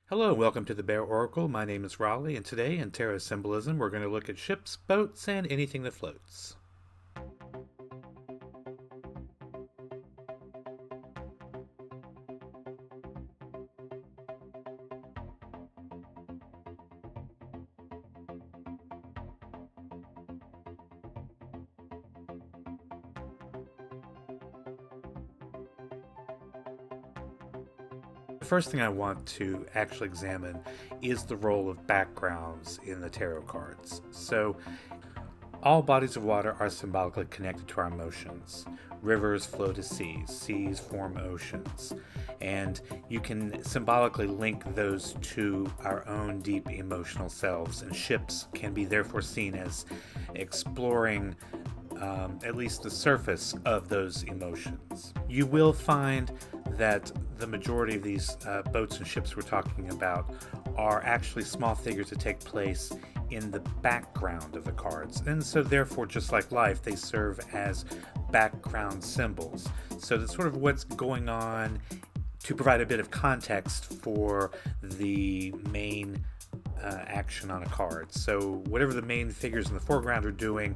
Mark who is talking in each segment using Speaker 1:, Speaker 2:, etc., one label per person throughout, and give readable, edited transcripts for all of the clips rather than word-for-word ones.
Speaker 1: Hello, welcome to the Bear Oracle. My name is Raleigh, and today in Terra Symbolism, we're going to look at ships, boats, and anything that floats. The first thing I want to actually examine is the role of backgrounds in the tarot cards. So, all bodies of water are symbolically connected to our emotions. Rivers flow to seas, seas form oceans, and you can symbolically link those to our own deep emotional selves, and ships can be therefore seen as exploring at least the surface of those emotions. You will find that the majority of these boats and ships we're talking about are actually small figures that take place in the background of the cards. And so, therefore, just like life, they serve as background symbols. So, that's sort of what's going on to provide a bit of context for the main action on a card. So, whatever the main figures in the foreground are doing,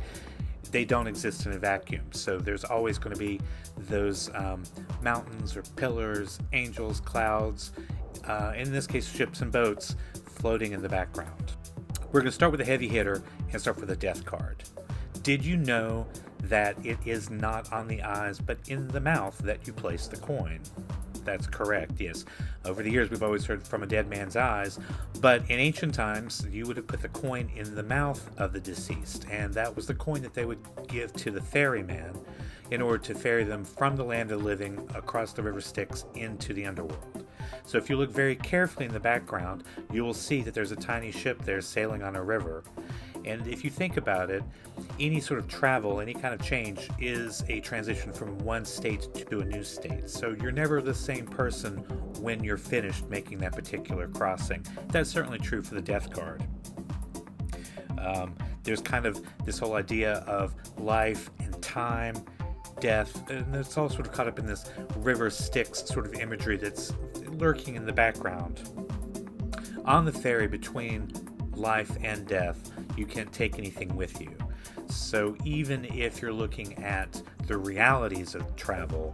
Speaker 1: they don't exist in a vacuum. So there's always going to be those mountains or pillars, angels, clouds, in this case ships and boats, floating in the background. We're going to start with a heavy hitter and start with a death card. Did you know that it is not on the eyes but in the mouth that you place the coin? That's correct, yes. Over the years, we've always heard from a dead man's eyes, but in ancient times, you would have put the coin in the mouth of the deceased, and that was the coin that they would give to the ferryman in order to ferry them from the land of the living across the river Styx into the underworld. So if you look very carefully in the background, you will see that there's a tiny ship there sailing on a river. And if you think about it, any sort of travel, any kind of change is a transition from one state to a new state. So you're never the same person when you're finished making that particular crossing. That's certainly true for the death card. There's kind of this whole idea of life and time, death, and it's all sort of caught up in this river Styx sort of imagery that's lurking in the background. On the ferry between life and death, you can't take anything with you. So even if you're looking at the realities of travel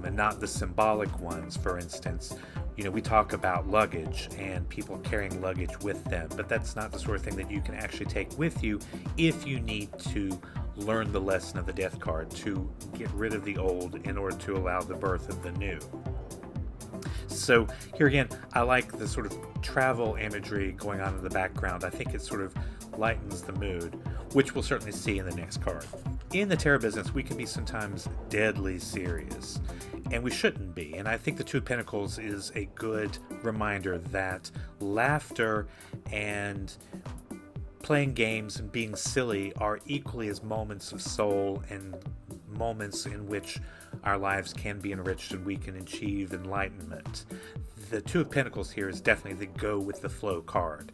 Speaker 1: and not the symbolic ones, for instance, we talk about luggage and people carrying luggage with them, but that's not the sort of thing that you can actually take with you if you need to learn the lesson of the death card, to get rid of the old in order to allow the birth of the new. So here again, I like the sort of travel imagery going on in the background. I think it sort of lightens the mood, which we'll certainly see in the next card. In the tarot business, we can be sometimes deadly serious, and we shouldn't be. And I think the Two of Pentacles is a good reminder that laughter and playing games and being silly are equally as moments of soul and moments in which our lives can be enriched and we can achieve enlightenment. The Two of Pentacles here is definitely the go with the flow card.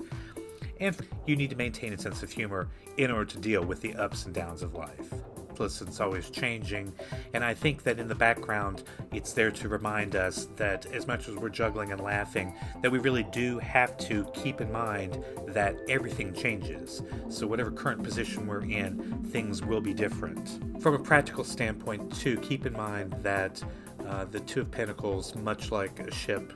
Speaker 1: And you need to maintain a sense of humor in order to deal with the ups and downs of life. Listen, it's always changing, and I think that in the background it's there to remind us that as much as we're juggling and laughing, that we really do have to keep in mind that everything changes. So whatever current position we're in, things will be different. From a practical standpoint too, keep in mind that the Two of Pentacles, much like a ship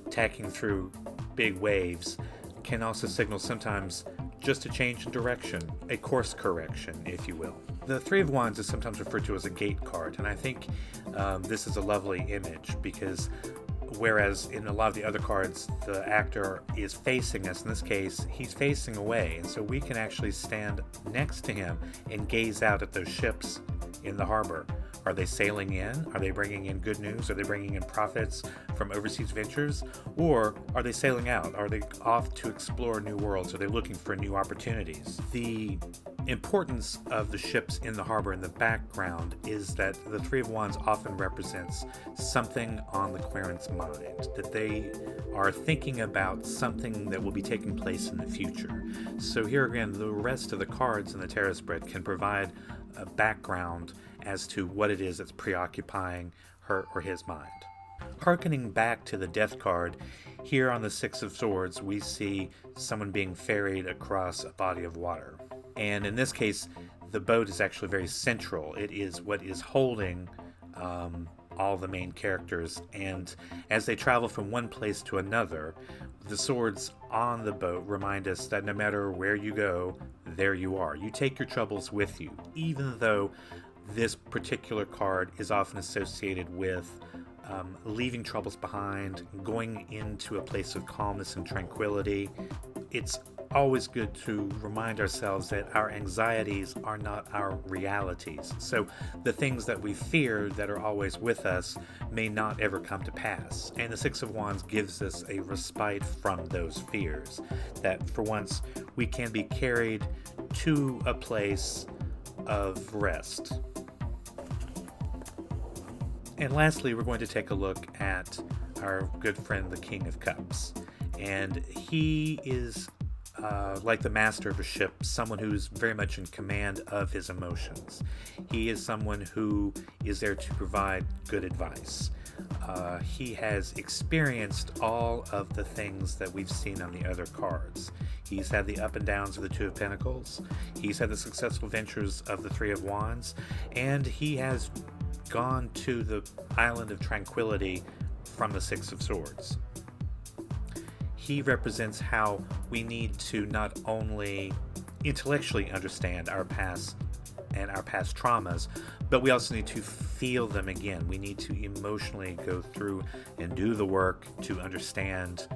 Speaker 1: tacking through big waves, can also signal sometimes just a change in direction, a course correction, if you will. The Three of Wands is sometimes referred to as a gate card, and I think this is a lovely image because whereas in a lot of the other cards, the actor is facing us, in this case, he's facing away, and so we can actually stand next to him and gaze out at those ships in the harbor. Are they sailing in? Are they bringing in good news? Are they bringing in profits from overseas ventures? Or are they sailing out? Are they off to explore new worlds? Are they looking for new opportunities? The importance of the ships in the harbor in the background is that the Three of Wands often represents something on the querent's mind, that they are thinking about something that will be taking place in the future. So here again, the rest of the cards in the tarot spread can provide a background as to what it is that's preoccupying her or his mind. Harkening back to the death card, here on the Six of Swords, we see someone being ferried across a body of water. And in this case, the boat is actually very central. It is what is holding all the main characters. And as they travel from one place to another, the swords on the boat remind us that no matter where you go, there you are. You take your troubles with you, even though this particular card is often associated with leaving troubles behind, going into a place of calmness and tranquility. It's always good to remind ourselves that our anxieties are not our realities. So the things that we fear that are always with us may not ever come to pass. And the Six of Wands gives us a respite from those fears, that for once we can be carried to a place of rest. And lastly, we're going to take a look at our good friend, the King of Cups. And he is like the master of a ship, someone who's very much in command of his emotions. He is someone who is there to provide good advice. He has experienced all of the things that we've seen on the other cards. He's had the up and downs of the Two of Pentacles. He's had the successful ventures of the Three of Wands. And he has gone to the island of tranquility from the Six of Swords. He represents how we need to not only intellectually understand our past and our past traumas, but we also need to feel them again. We need to emotionally go through and do the work to understand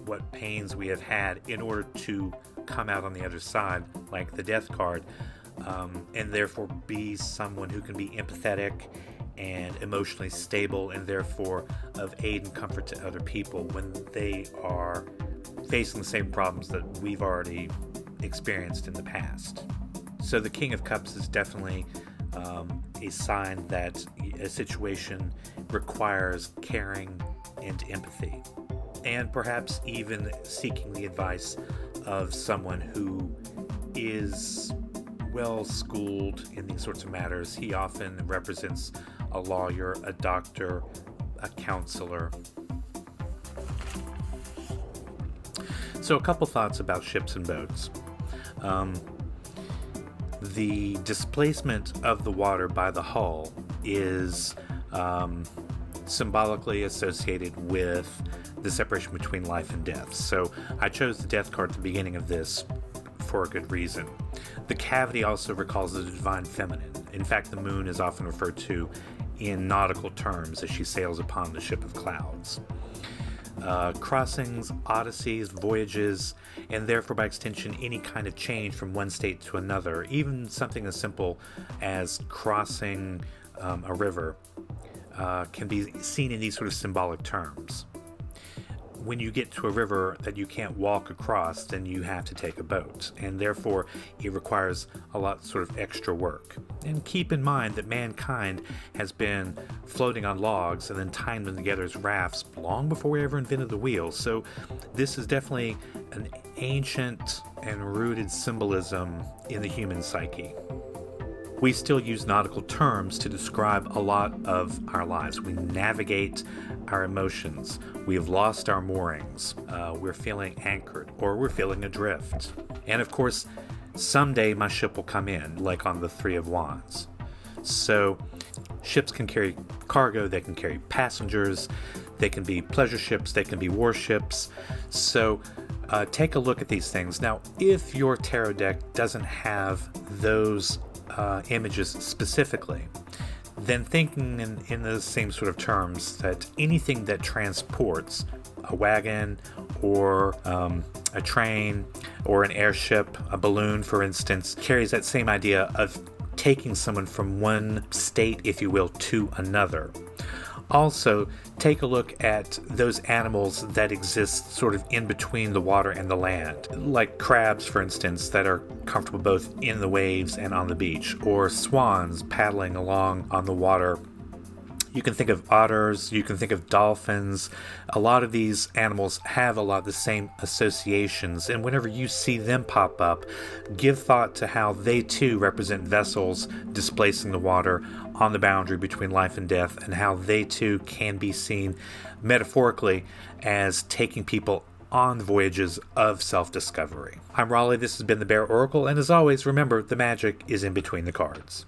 Speaker 1: what pains we have had in order to come out on the other side, like the Death card, and therefore be someone who can be empathetic and emotionally stable, and therefore of aid and comfort to other people when they are facing the same problems that we've already experienced in the past. So the King of Cups is definitely a sign that a situation requires caring and empathy, and perhaps even seeking the advice of someone who is well schooled in these sorts of matters. He often represents a lawyer, a doctor, a counselor. So a couple thoughts about ships and boats. The displacement of the water by the hull is symbolically associated with the separation between life and death. So I chose the Death card at the beginning of this for a good reason. The cavity also recalls the divine feminine. In fact, the moon is often referred to in nautical terms as she sails upon the ship of clouds. Crossings, odysseys, voyages, and therefore by extension any kind of change from one state to another, even something as simple as crossing a river, can be seen in these sort of symbolic terms. When you get to a river that you can't walk across, then you have to take a boat, and therefore it requires a lot sort of extra work. And keep in mind that mankind has been floating on logs and then tying them together as rafts long before we ever invented the wheel. So this is definitely an ancient and rooted symbolism in the human psyche. We still use nautical terms to describe a lot of our lives. We navigate our emotions. We have lost our moorings. We're feeling anchored, or we're feeling adrift. And of course, someday my ship will come in, like on the Three of Wands. So ships can carry cargo, they can carry passengers, they can be pleasure ships, they can be warships. So take a look at these things. Now, if your tarot deck doesn't have those images specifically, then thinking in the same sort of terms, that anything that transports a wagon or a train or an airship, a balloon for instance, carries that same idea of taking someone from one state, if you will, to another. Also, take a look at those animals that exist sort of in between the water and the land, like crabs, for instance, that are comfortable both in the waves and on the beach, or swans paddling along on the water You can think of otters, you can think of dolphins. A lot of these animals have a lot of the same associations, and whenever you see them pop up, give thought to how they too represent vessels displacing the water on the boundary between life and death, and how they too can be seen metaphorically as taking people on voyages of self-discovery. I'm Raleigh, this has been the Bear Oracle, and as always, remember, the magic is in between the cards.